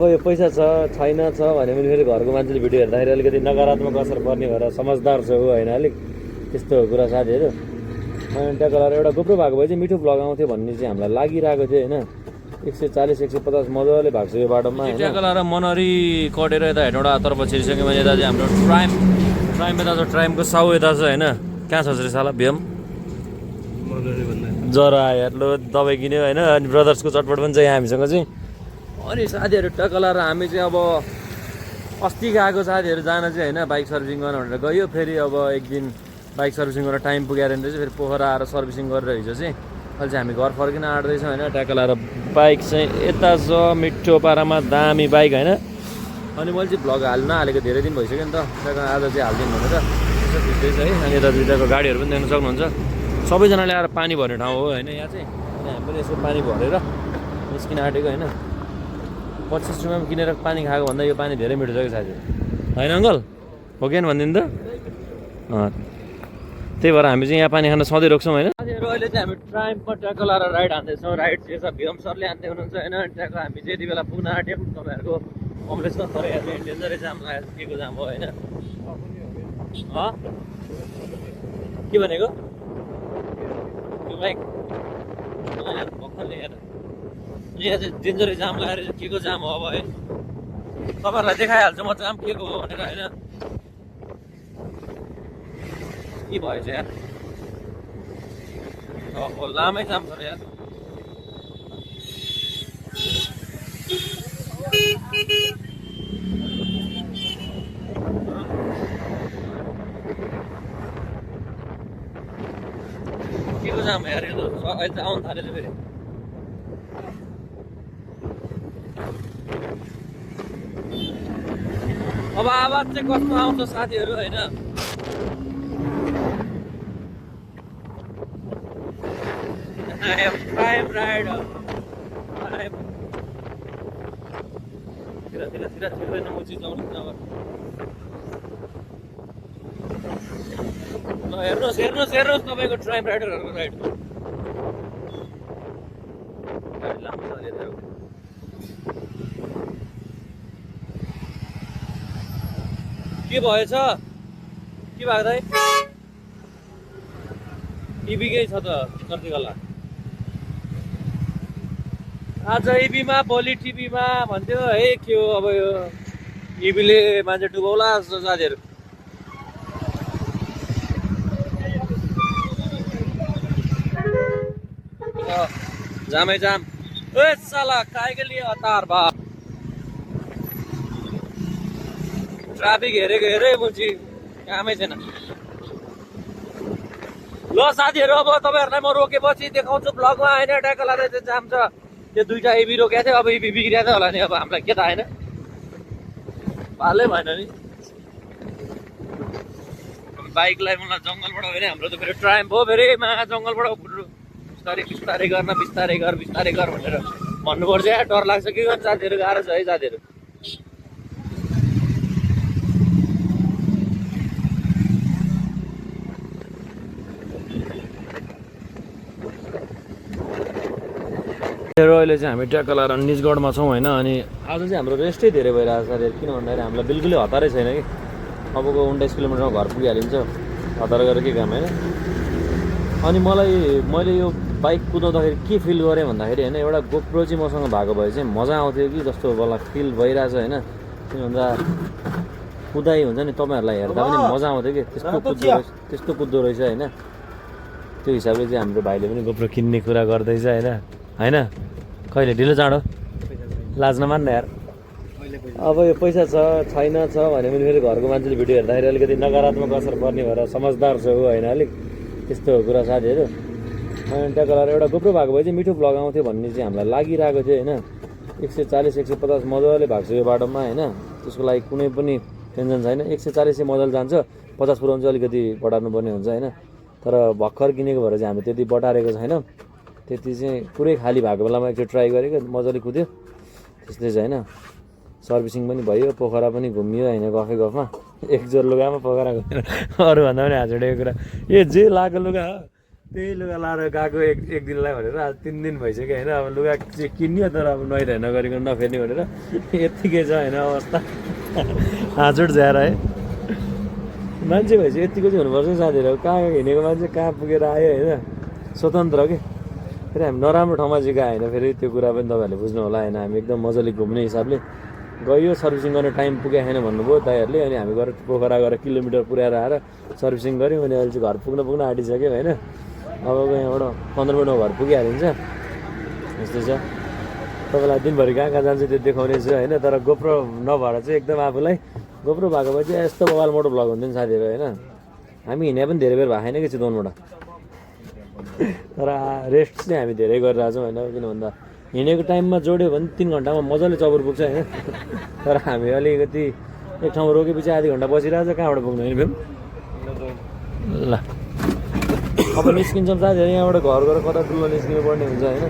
अब यो पैसा छ छैन छ भने पनि फेरि घरको मान्छेले भिडियो हेर्दाखेरि अलिकति नकारात्मक असर पर्ने भएर समझदार छ ऊ होइन अलिक त्यस्तो कुरा साथीहरू। अनि ट्याकलर एउटा गोप्रो भएको भए चाहिँ मिठो भ्लग आउँथ्यो भन्ने चाहिँ हामीलाई लागिरहेको थियो होइन। 140 150 मजाले भएको छ यो बाटोमा होइन। ट्याकलर मनहरी कटेर यता हेर्नुबाट तर्फ छिरिसक्यो भने यता चाहिँ हाम्रो ट्राइम यता छ ट्राइमको साउ यता छ होइन। कहाँ छ रे साला भ्याम ज्वरो आयो लो दबाई किन्यो होइन। अनि ब्रदर्सको चटपट पनि छ यहाँ हामीसँग चाहिँ। अनि साथीहरू टक्कलाएर हामी चाहिँ अब अस्ति गएको साथीहरू जान चाहिँ होइन बाइक सर्भिसिङ गर्न भनेर गयो। फेरि अब एक दिन बाइक सर्भिसिङ गर्न टाइम पुगेर चाहिँ फेरि पोखरा आएर सर्भिसिङ गरेर हिजो चाहिँ अहिले चाहिँ हामी घर फर्किन आँट्दैछौँ होइन। टक्कलाएर बाइक चाहिँ यता छ मिठो पारामा दामी बाइक होइन। अनि मैले चाहिँ भ्लग हाल्न हालेको धेरै दिन भइसक्यो नि त त्यहाँ आज चाहिँ हालिदिउँ भनेर यसो खिच्दैछ है। अनि यता दुइटाको गाडीहरू पनि देख्न सक्नुहुन्छ। सबैजनाले आएर पानी भर्ने ठाउँ हो होइन यहाँ चाहिँ। अनि हामी पनि यसो पानी भरेर निस्किन आँटेको होइन। 25 रुपियाँमा किनेर पानी खाएको भन्दा यो पानी धेरै मिठो छ कि साथी होइन अङ्कल हो कि भनिदिनु त। त्यही भएर हामी चाहिँ यहाँ पानी खान सधैँ रोक्छौँ होइन। साथीहरू अहिले चाहिँ हामी ट्राइममा ट्याकल आएर राइड हान्दैछौँ। राइड चाहिँ यता भिएम सरले हान्दै हुनुहुन्छ होइन। ट्याकल हामी चाहिँ यति बेला पुग्न आँट्यौँ तपाईँहरूको कम्प्लेक्समा। तर यहाँ डेन्जरै जाम लागेको के को जाम हो होइन। के भनेको त्यो बाइक भर्खरले हेर यहाँ चाहिँ डेन्जरै जाम लगाएर के को जाम हो अब है। तपाईँहरूलाई देखाइहाल्छु म जाम के को हो भनेर होइन। के भएछ यार लामै जाम छ यार। के को जाम यार यो त अहिले त आउनु थालेछ फेरि। अब आवाज चाहिँ कस्तो आउँछ साथीहरू होइन। टाइम राइड छिर्दैन म चिज आउँछ अब। ल हेर्नुहोस् तपाईँको ट्राइम राइडरहरूको राइड लामो छ अरे। के भएछ के भएको दाइ इबीकै छ त कर्तीगला आज इबीमा भोलि टिभीमा भन्थ्यो है। के हो अब यो इबीले मान्छे डुबाउला जस्तो साथीहरू। जामै जाम ए साला काहेको लिए हतार भा ट्राफिक हेरेको हेरे मुची कामै छैन। ल साथीहरू अब तपाईँहरूलाई म रोकेपछि देखाउँछु भ्लगमा होइन। ट्याकललाई चाहिँ जाम छ त्यो दुईवटा इबी रोकेको थियो। अब इबी बिग्रिएको थियो होला नि अब हामीलाई के थाहा होइन पालै भएन नि। बाइकलाई मलाई जङ्गलबाट होइन हाम्रो त फेरि ट्राइम हो फेरि मा जङ्गलबाट बिस्तारै गर भनेर भन्नुपर्छ या डर लाग्छ के गर्नु साथीहरू। गाह्रो छ है साथीहरू। अहिले चाहिँ हामी ट्याकलर निजगढमा छौँ होइन। अनि आज चाहिँ हाम्रो रेस्टै धेरै भइरहेको छ साथीहरू। किन भन्दाखेरि हामीलाई बिल्कुलै हतारै छैन कि। अबको 29 किलोमिटरमा घर पुगिहालिन्छ हतार गरेर के काम होइन। अनि मैले यो बाइक कुदाउँदाखेरि के फिल गरेँ भन्दाखेरि होइन एउटा गोप्रो चाहिँ मसँग भएको भए चाहिँ मजा आउँथ्यो कि जस्तो मलाई फिल भइरहेछ होइन। किन भन्दा कुदाइ हुन्छ नि तपाईँहरूलाई हेर्दा पनि मजा आउँथ्यो कि त्यस्तो कुद्दो रहेछ होइन। त्यो हिसाबले चाहिँ हाम्रो भाइले पनि गोप्रो किन्ने कुरा गर्दैछ होइन। कहिले ढिलो चाँडो लाज नमान्नु यार। अब यो पैसा छ छैन छ भने पनि फेरि घरको मान्छेले भिडियो हेर्दाखेरि अलिकति नकारात्मक असर पर्ने भएर समझदार छ ऊ होइन अलिक त्यस्तो कुरा साथीहरू। अनि ट्याकलर एउटा गोप्रो भएको भए चाहिँ मिठो भ्लग आउँथ्यो भन्ने चाहिँ हामीलाई लागिरहेको थियो होइन। 140 150 मजाले भएको छ यो बाटोमा होइन। त्यसको लागि कुनै पनि टेन्सन छैन। 140 चाहिँ मजाले जान्छ 50 पुऱ्याउनु चाहिँ अलिकति बढार्नु पर्ने हुन्छ होइन। तर भर्खर किनेको भएर चाहिँ हामी त्यति बटारेको छैनौँ। त्यति चाहिँ पुरै खाली भएको बेलामा एकचोटि ट्राई गरेको मजाले कुद्यो त्यस्तै छ होइन। सर्भिसिङ पनि भयो पोखरा पनि घुमियो होइन गफमा एक जोर लुगामा पोखरा घुमेर अरू भन्दा पनि हाँस उठेको कुरा। ए जे लागेको लुगा त्यही लुगा लाएर गएको एक दिनलाई भनेर आज 3 दिन भइसक्यो होइन। अब लुगा चाहिँ किन्यो तर अब नुहाइरहे नगरिकन नफेर्ने भनेर यत्तिकै छ होइन अवस्था। हाँचुट झ्याएर है मान्छे भएपछि यतिको चाहिँ हुनुपर्छ साथीहरू। कहाँ हिँडेको मान्छे कहाँ पुगेर आयो होइन, स्वतन्त्र के। फेरि हामी नराम्रो ठाउँमा चाहिँ गयो होइन, फेरि त्यो कुरा पनि तपाईँहरूले बुझ्नु होला होइन। हामी एकदम मजाले घुम्ने हिसाबले गयो, सर्भिसिङ गर्ने टाइम पुगेको छैन भन्नुभयो दाइहरूले। अनि हामी गएर पोखरा गएर किलोमिटर पुऱ्याएर आएर सर्भिसिङ गऱ्यौँ। अनि अहिले चाहिँ घर पुग्न आँटिसक्यो होइन। अब यहाँबाट 15 मिनटमा घर पुगिहालिन्छ यस्तै छ। तपाईँलाई दिनभरि कहाँ कहाँ जान्छ त्यो देखाउने छु होइन। तर गोप्रो नभएर चाहिँ एकदम आफूलाई गोप्रो भएको भए चाहिँ यस्तो मोबाइल मोटो भ्लग हुन्थ्यो नि साथीहरू होइन। हामी हिँडे पनि धेरै बेर भएको छैन कि चितवनबाट, तर रेस्ट चाहिँ हामी धेरै गरिरहेको छौँ होइन। किन भन्दा हिँडेको टाइममा जोड्यो भने 3 घन्टामा मजाले चबर पुग्छ होइन। तर हामी अलिकति एक ठाउँमा रोकेपछि आधी घन्टा बसिरहेको छ, कहाँबाट पुग्नु होइन फेरि। ल अब निस्किन्छौँ साथीहरू, यहाँबाट घर गएर कता ठुलो निस्किनु पर्ने हुन्छ होइन।